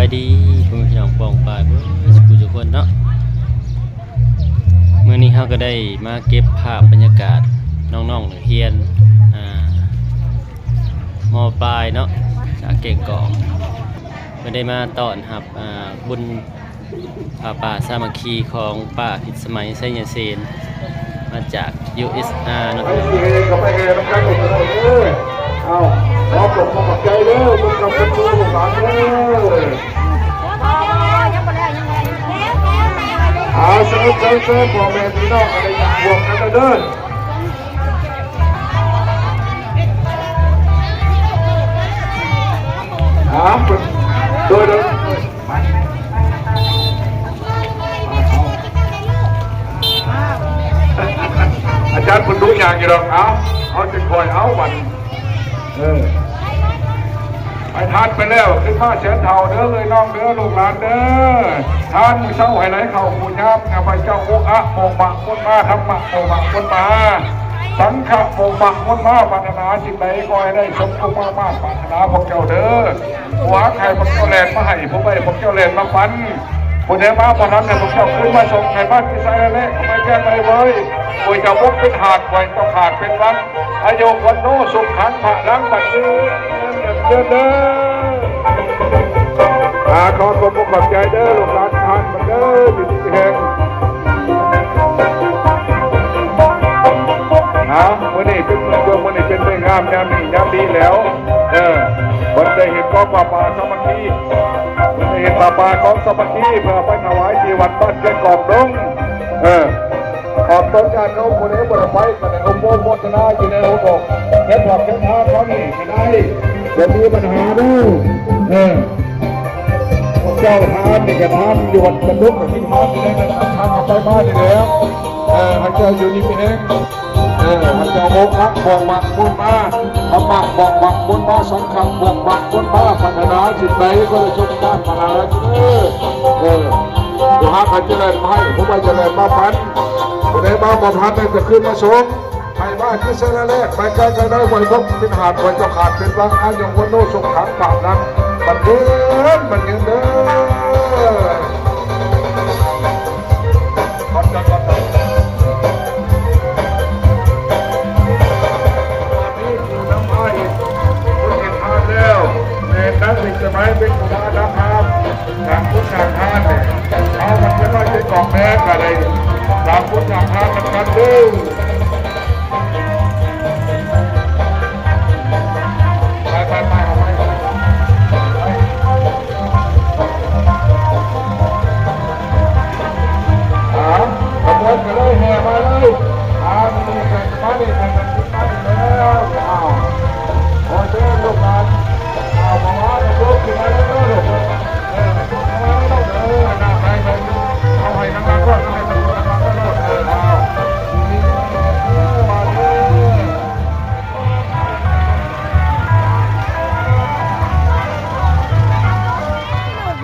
ายดีพ่อแม่พี่น้องปองปายทุกคนเนาะเมื่อนี้เราก็ได้มาเก็บภาพบรรยากาศน้องๆนักเรียนม.ปลายเนาะจากเก่งกองไม่ได้มาต้อนรับบุญป่าสามัคคีของป่าพิสมัยไซยเซนมาจาก USR เนาะเอาขอปรบมือใจเด้อมึงกับเป็นตัวหลานเด้อเซิร์ฟพ่อแม่พี่น้องอะไรอย่างบวกกันเด้อโดยอาจารย์คุณรู้อย่างกี่ดอกเอาจะคอยเอาวันไปทานไปแล้วขึ้นมาเชิญเท่าเด้อเลยน้องเด้อลูกหลานเด้อทานมือเช้าไหไหลเข่าปูยับงาไปเจ้าโอะโมงบะคนมาธรรมะโมงบะคนมาสังฆะโมงบะคนมาปรารถนาสิ่งใดก็ให้ได้สมบูรณ์มากปรารถนาพวกเจ้าเด้อหัวไข่พวกเจ้าแลนมาให้ผมไปพวกเจ้าแลนมาฟันคนเดียวมาพอทำเนี่ยพวกเจ้าขึ้นมาส่งไข่บ้านที่ไซน์แรกไม่แก้ไปเลยโวยจะวกเป็นหาดไว้ต้องหาดเป็นวันอายุวันโนสุขขังผ่าล้างบัดนี้เด้อขอความขอบใจเด้อลูกหลานทานมาเด้ออยู่ที่แห่งวันนี้เป็นเมืองวันนี้เป็นเมืองงามยามนี้ยามดีแล้ววันได้เห็นกองป่าสามัคคีวันได้เห็นป่าของสามัคคีเพื่อไปถวายที่วัดบ้านเกิดกองดงขอบต้นการเขาคนนี้บริไฟกันในองค์โมทนาอยู่ในองค์บอกแค่บอกแค่ท้าเขานี่ไม่ได้จะมีปัญหาด้วยเจ้าทานนี่ก็ทานอยู่วัดบรรลุกับที่ทานอยู่ในนั้นทานเอาไปบ้านนี่แล้วพระเจ้าอยู่นี่เป็นเองพระเจ้าโมกะบอกมักบุญมาธรรมะบอกมักบุญมาสังฆะบอกมักบุญมาพัฒนาจิตใจก็เลยชมด้านมหาลัยดูหาขันเจริญมาให้ผู้ใดเจริญมาพันผู้ใดมาบ่พันได้จะขึ้นมาชมใครบ้านที่เสนาแรกไปกันก็ได้ไว้พบเป็นหาดไว้เจ้าขาดเป็นบางอันอย่างวันโน้ส่งขังปากนั้นมันเดินมันยังเดินขอบคุณครับนักศึกษาเป็นผู้ว่านะครับทางพุทธทางทานเนี่ยเอามันไม่ว่าจะกองแม่กันเลยทางพุทธทางทานมันกันดูไปเอาไปขบวนกันเลยแห่มาเลยมีแข่งมาดิแข่งกันที่มาดิแล้วโอ้เจ้าลูกหลานมาว่าลูกที่มาแล้วลูกน่าไปเลยเอาให้น้ำมันก็ให้น้ำมันก็ลูก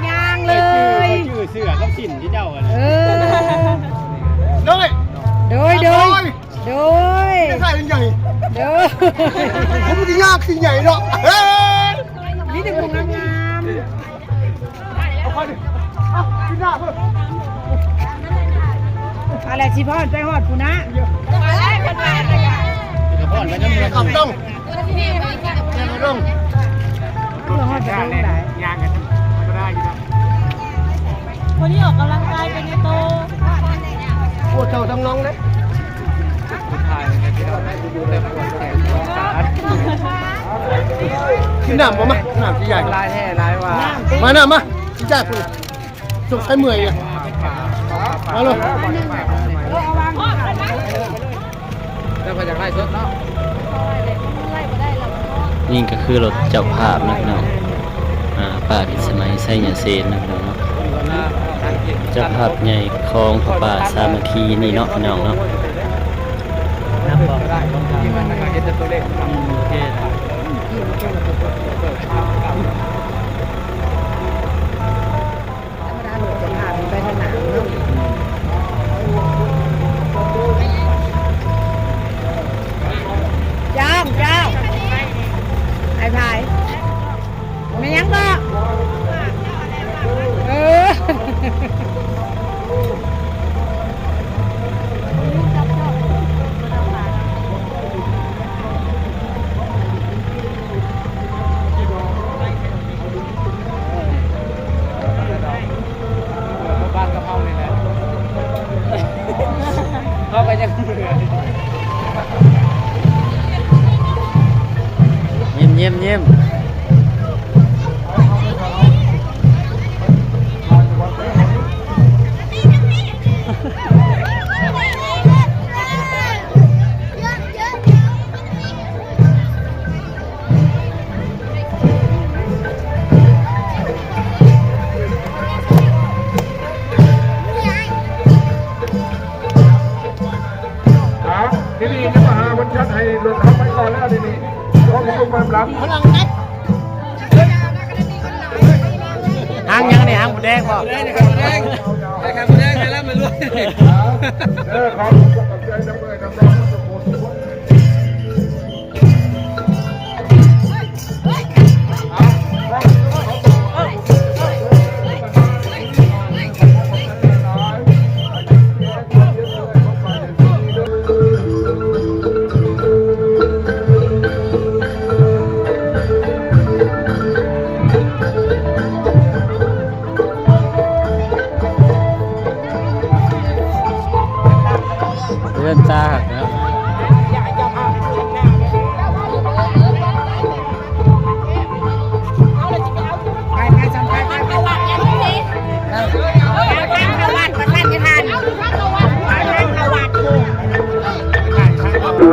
ยางเลยชื่อเสือกับสินที่เจ้าอะไรโดยใช่เป็นใหญ่ผมมันจะยากสิ่งใหญ่เนาะนี่ถึงงามเอาไปดิที่หน้าเพื่ออะไรชิพอนไปหอดกูนะขับต้องต้องหอดจะต้องไหนยางกันก็ได้อยู่คนที่ออกกำลังกายเป็นไงโตปวดเท่าทั้งน้องเลยที่หนามมาหนามที่ใหญ่ลายแท้ลายว่ามาหนามมาที่จ่าคุณสุกใช้เมื่อยอ่ะมาเลยแล้วพอจะไล่สดเนาะนี่ก็คือรถเจ้าภาพนะพี่น้องป่าพิสมัยไซยเซนนะพี่น้องเนาะเจ้าภาพใหญ่ของป่าสามัคคีนี่เนาะพี่น้องเนาะน้ำบอกได้ที่มันก็จะตัวเล็กจ้าไอ้พายไม่ยังก็ บ้านกะเพราเลยแหละเขาก็ยังเหนื่อย ยิ้มที่นี่จะมาหาวันชัดให้รถเขาไปก่อนแล้วทีนี้ต้องลงไปหลัง หางยังเนี่ยหางหมูแดงป่ะ ขอบคุณกับใจดำเนินดำรงสมบูรณ์เลื่อนตาหักนะ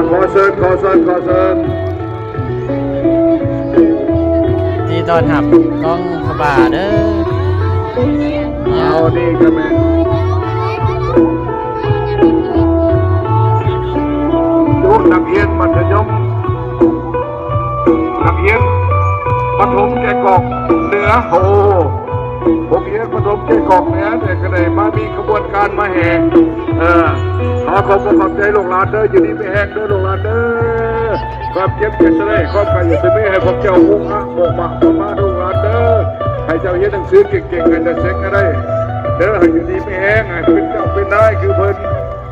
ขอเชิญที่ตอนหับกล้องพระบาเด้อ เอานี่กันแม่ยุคนักเรียนมัธยมนักเรียนประถมแก่กอกเหนือโอ้ผมเรียนประถมแก่กอกเหนือแต่ก็ได้มามีขบวนการมาแห่ขอขอบใจลูกหลานเด้ออยู่นี่ไม่แห้งเด้อลูกหลานเด้อความเจ็บเจ็บจะได้ความไปอยู่ที่ไม่ให้ผมเจ้าอุ้งอ่ะโมบะมาลูกหลานเด้อให้เจ้าเรียนหนังสือเก่งๆให้จะเซ็งก็ได้เด้อให้อยู่นี่ไม่แห้งให้เป็นเจ้าเป็นได้คือเพิ่น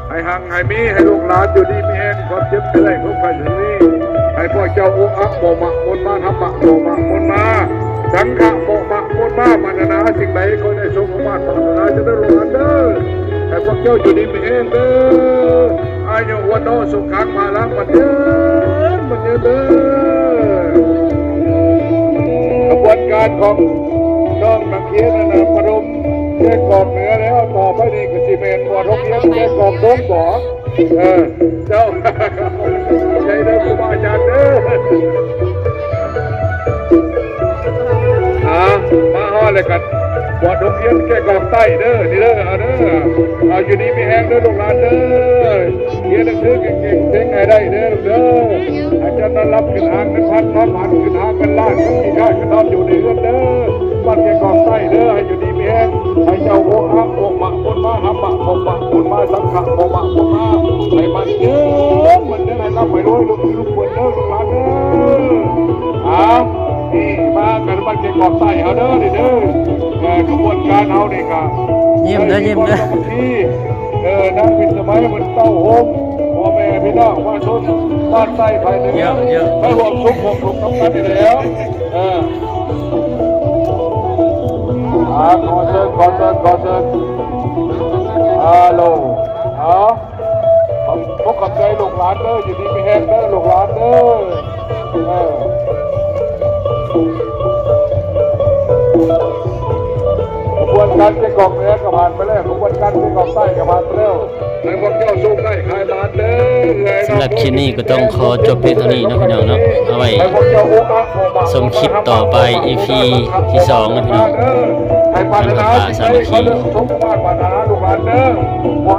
ให้หังให้มีให้ลูกหลานอยู่นี่ไม่แห้งความเจ็บจะได้ความไปอยู่นี่ให้พวกเจ้าอุ้งอ่ะโมบะมนมาทำบะโมบะมนมาสังฆะโมบะมนมาปรารถนาสิ่งใดก็ได้สมหวังปรารถนาจะได้ลูกหลานเด้อให้พวกเจ้าอยู่นี่ไม่แห้งเด้ออายุวันโนสุขังมาลังมันเด้อเด้อกระบวนการของน้องนักเรียนนะพนมแค่กรอบเหนือแล้วต่อไปนี่ก็สิเมนวัวทกเลี้ยงแค่กรอบโน้มบ่เจ้าใจเด้อครูบาอาจารย์เด้อมาฮอดเลยกันวัวทกเลี้ยงแค่กรอบใต้เด้อนี่เด้อเอาเด้อเอาอยู่นี่มีแห้งเด้อลูกหลานเด้อเรียนหนังสือเก่งๆเซ็งให้ได้เด้อเด้ออาจารย์นอนรับขึ้นหางเป็นพันนอนหันขึ้นหางเป็นล้านก็มีได้ก็นอนอยู่ในเรือนเด้อบ้านแกกองใต้เด้อให้อยู่ดีมีแห้งให้เจ้าโอ้อะโอ้มะบนมาหับมะโอ้มะบนมาสังขะโอ้มะบนมาให้มันเยอะมันจะได้รับไปด้วยลูกคนเด้อลูกหลานเด้อนี่มากันบ้านแกกองใต้เอาเด้อนี่เด้อกระบวนการเอานี่ครับยิ้มเด้อนั่งพิสมัยมันเต้าโฮมพ่อแม่พี่น้องว่าชนบ้านใต้ภายเหนือให้ห่วงทุกข์ทำกันอยู่แล้วขอเชิญฮัลโหลพบกับใจลูกหลานเด้ออยู่ดีไม่แห้งเด้อลูกหลานเด้อกระบวนการเจ๊กองเหนือกับผ่านไปแล้วกระบวนการเจ๊กองใต้กับผ่านไปแล้วในพวกเจ้าสู้ได้ขายบ้านเด้อ สำหรับคลิปนี้ก็ต้องขอจบเพียงเท่านี้นะพี่น้องเนาะเอาไว้ชมคลิปต่อไป EP ที่2นะพี่น้อง ให้ปรารถนาสิ่งใดขอเด้อสมปรารถนาลูกหลานเด้อ